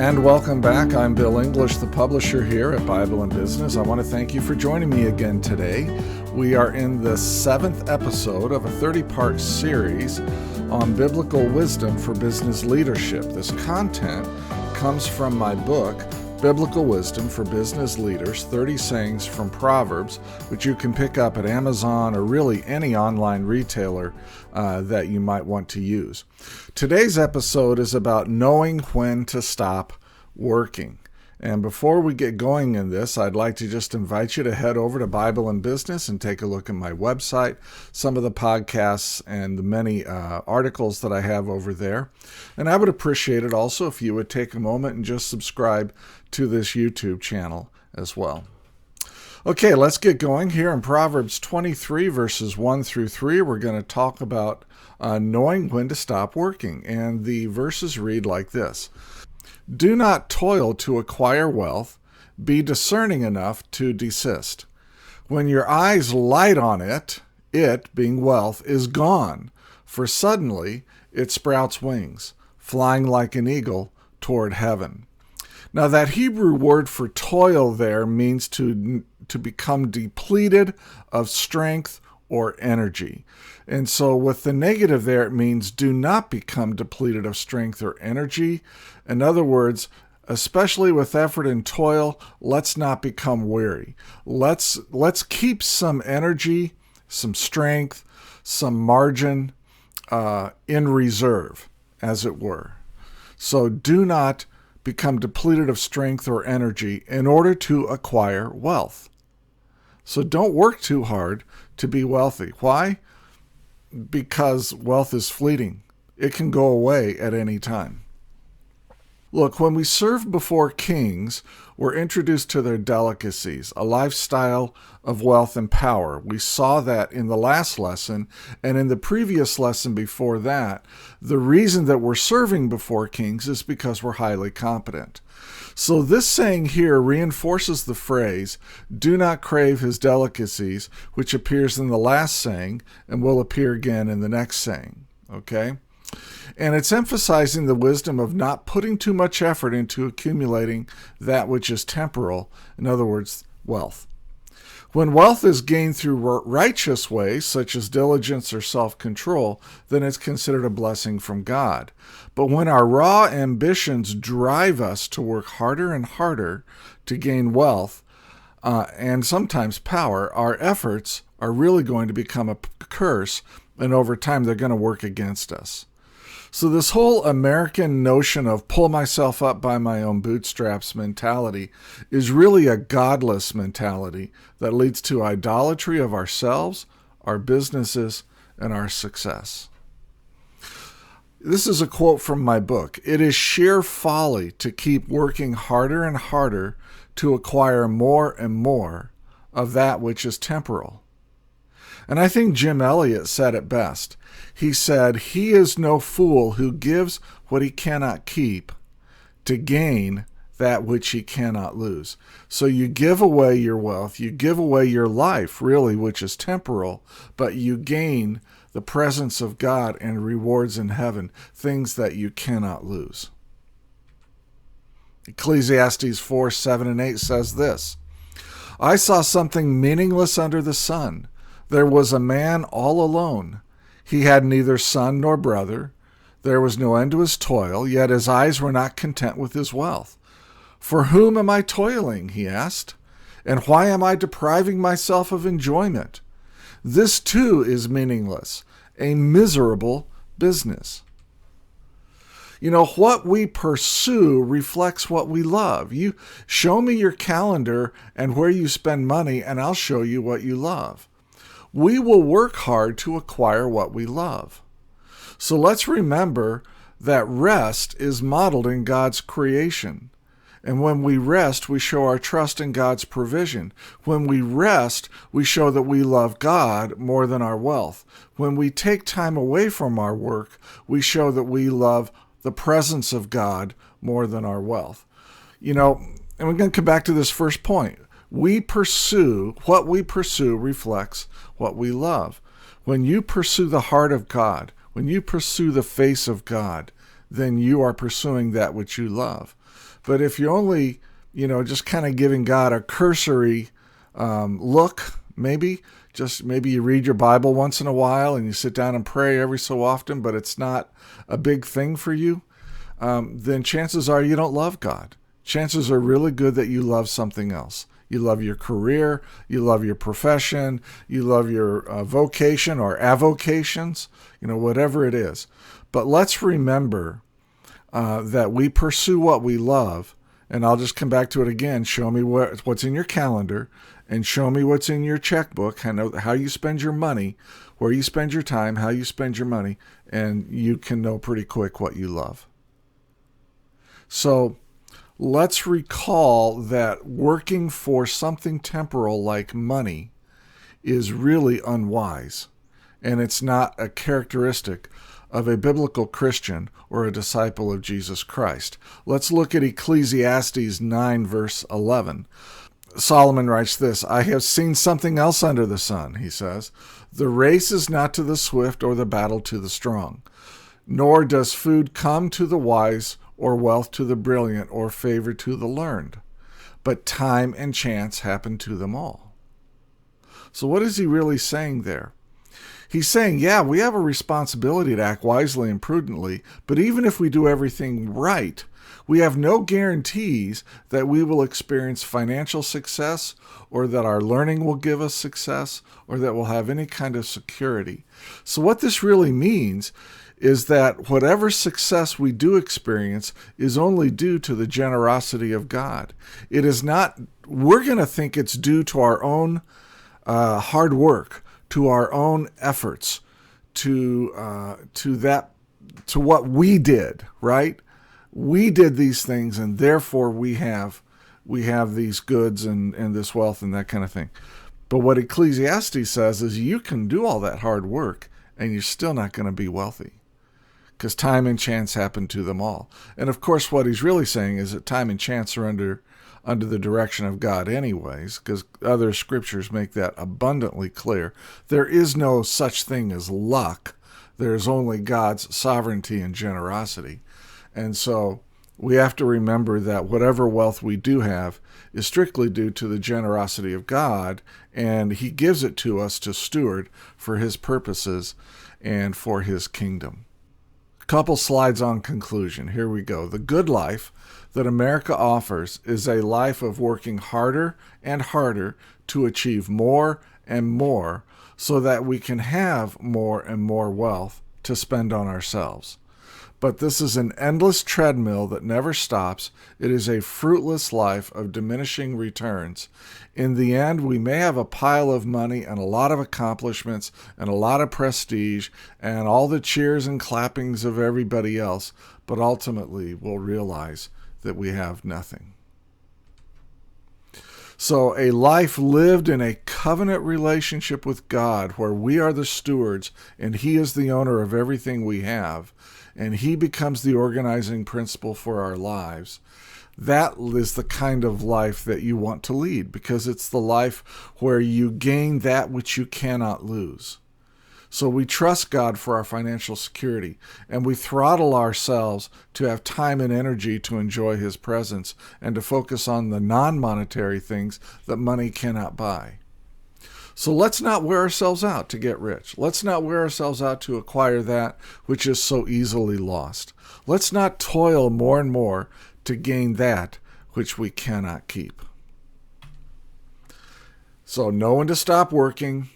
And welcome back. I'm Bill English, the publisher here at Bible and Business. I want to thank you for joining me again today. We are in the 7th episode of a 30-part series on biblical wisdom for business leadership. This content comes from my book, Biblical Wisdom for Business Leaders, 30 Sayings from Proverbs, which you can pick up at Amazon or really any online retailer that you might want to use. Today's episode is about knowing when to stop working. And before we get going in this, I'd like to just invite you to head over to Bible and Business and take a look at my website, some of the podcasts and the many articles that I have over there. And I would appreciate it also if you would take a moment and just subscribe to this YouTube channel as well. Okay, let's get going here in Proverbs 23, verses 1 through 3. We're going to talk about knowing when to stop working. And the verses read like this. Do not toil to acquire wealth. Be discerning enough to desist. When your eyes light on it, being wealth, is gone, for suddenly it sprouts wings, flying like an eagle toward heaven. Now that Hebrew word for toil there means to become depleted of strength or energy. And so with the negative there, it means do not become depleted of strength or energy. In other words, especially with effort and toil, let's not become weary. Let's keep some energy, some strength, some margin in reserve, as it were. So do not become depleted of strength or energy in order to acquire wealth. So don't work too hard to be wealthy. Why? Because wealth is fleeting. It can go away at any time. Look, when we serve before kings, we're introduced to their delicacies, a lifestyle of wealth and power. We saw that in the last lesson, and in the previous lesson before that, the reason that we're serving before kings is because we're highly competent. So this saying here reinforces the phrase, do not crave his delicacies, which appears in the last saying and will appear again in the next saying. Okay? And it's emphasizing the wisdom of not putting too much effort into accumulating that which is temporal, in other words, wealth. When wealth is gained through righteous ways, such as diligence or self-control, then it's considered a blessing from God. But when our raw ambitions drive us to work harder and harder to gain wealth, and sometimes power, our efforts are really going to become a curse, and over time they're going to work against us. So this whole American notion of pull myself up by my own bootstraps mentality is really a godless mentality that leads to idolatry of ourselves, our businesses, and our success. This is a quote from my book. It is sheer folly to keep working harder and harder to acquire more and more of that which is temporal. And I think Jim Elliot said it best. He said, he is no fool who gives what he cannot keep to gain that which he cannot lose. So you give away your wealth, you give away your life, really, which is temporal, but you gain the presence of God and rewards in heaven, things that you cannot lose. Ecclesiastes 4, 7, and 8 says this, I saw something meaningless under the sun. There was a man all alone. He had neither son nor brother. There was no end to his toil, yet his eyes were not content with his wealth. For whom am I toiling, he asked, and why am I depriving myself of enjoyment? This too is meaningless, a miserable business. You know, what we pursue reflects what we love. You show me your calendar and where you spend money, and I'll show you what you love. We will work hard to acquire what we love. So let's remember that rest is modeled in God's creation. And when we rest, we show our trust in God's provision. When we rest, we show that we love God more than our wealth. When we take time away from our work, we show that we love the presence of God more than our wealth. You know, and we're going to come back to this first point. What we pursue reflects what we love. When you pursue the heart of God, when you pursue the face of God, then you are pursuing that which you love. But if you only, just kind of giving God a cursory look, maybe you read your Bible once in a while and you sit down and pray every so often, but it's not a big thing for you, then chances are you don't love God. Chances are really good that you love something else. You love your career, you love your profession, you love your vocation or avocations, whatever it is. But let's remember that we pursue what we love. And I'll just come back to it again. Show me what's in your calendar and show me what's in your checkbook, how you spend your money, where you spend your time, how you spend your money, and you can know pretty quick what you love. So let's recall that working for something temporal like money is really unwise, and it's not a characteristic of a biblical Christian or a disciple of Jesus Christ. Let's look at Ecclesiastes 9, verse 11. Solomon writes this, "I have seen something else under the sun," he says. "The race is not to the swift or the battle to the strong, nor does food come to the wise or wealth to the brilliant or favor to the learned, but time and chance happen to them all." So what is he really saying there? He's saying, yeah, we have a responsibility to act wisely and prudently, but even if we do everything right, we have no guarantees that we will experience financial success or that our learning will give us success or that we'll have any kind of security. So what this really means is that whatever success we do experience is only due to the generosity of God. It is not, we're going to think it's due to our own hard work, to our own efforts, to what we did, right? We did these things, and therefore we have these goods and this wealth and that kind of thing. But what Ecclesiastes says is you can do all that hard work, and you're still not going to be wealthy, because time and chance happen to them all. And of course, what he's really saying is that time and chance are under the direction of God anyways, because other scriptures make that abundantly clear. There is no such thing as luck. There's only God's sovereignty and generosity. And so we have to remember that whatever wealth we do have is strictly due to the generosity of God, and he gives it to us to steward for his purposes and for his kingdom. A couple slides on conclusion. Here we go. The good life that America offers is a life of working harder and harder to achieve more and more so that we can have more and more wealth to spend on ourselves. But this is an endless treadmill that never stops. It is a fruitless life of diminishing returns. In the end, we may have a pile of money and a lot of accomplishments and a lot of prestige and all the cheers and clappings of everybody else, but ultimately we'll realize that we have nothing. So a life lived in a covenant relationship with God, where we are the stewards and he is the owner of everything we have, and he becomes the organizing principle for our lives, that is the kind of life that you want to lead, because it's the life where you gain that which you cannot lose. So we trust God for our financial security, and we throttle ourselves to have time and energy to enjoy his presence and to focus on the non-monetary things that money cannot buy. So let's not wear ourselves out to get rich. Let's not wear ourselves out to acquire that which is so easily lost. Let's not toil more and more to gain that which we cannot keep. So know when to stop working.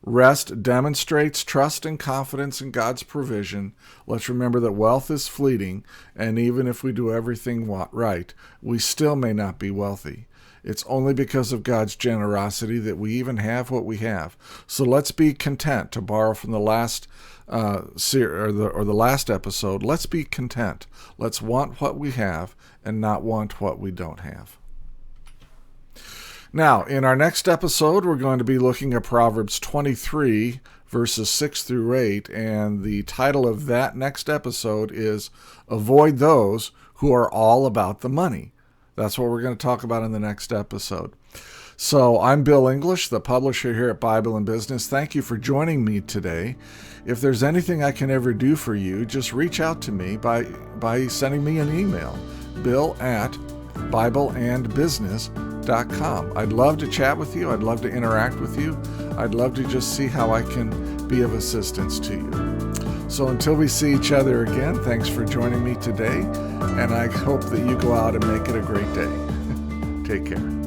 Rest demonstrates trust and confidence in God's provision. Let's remember that wealth is fleeting, and even if we do everything right, we still may not be wealthy. It's only because of God's generosity that we even have what we have. So let's be content, to borrow from the last the last episode. Let's be content. Let's want what we have and not want what we don't have. Now, in our next episode, we're going to be looking at Proverbs 23, verses 6 through 8, and the title of that next episode is Avoid Those Who Are All About the Money. That's what we're going to talk about in the next episode. So I'm Bill English, the publisher here at Bible and Business. Thank you for joining me today. If there's anything I can ever do for you, just reach out to me by sending me an email. bill@bibleandbusiness.com. I'd love to chat with you. I'd love to interact with you. I'd love to just see how I can be of assistance to you. So until we see each other again, thanks for joining me today, and I hope that you go out and make it a great day. Take care.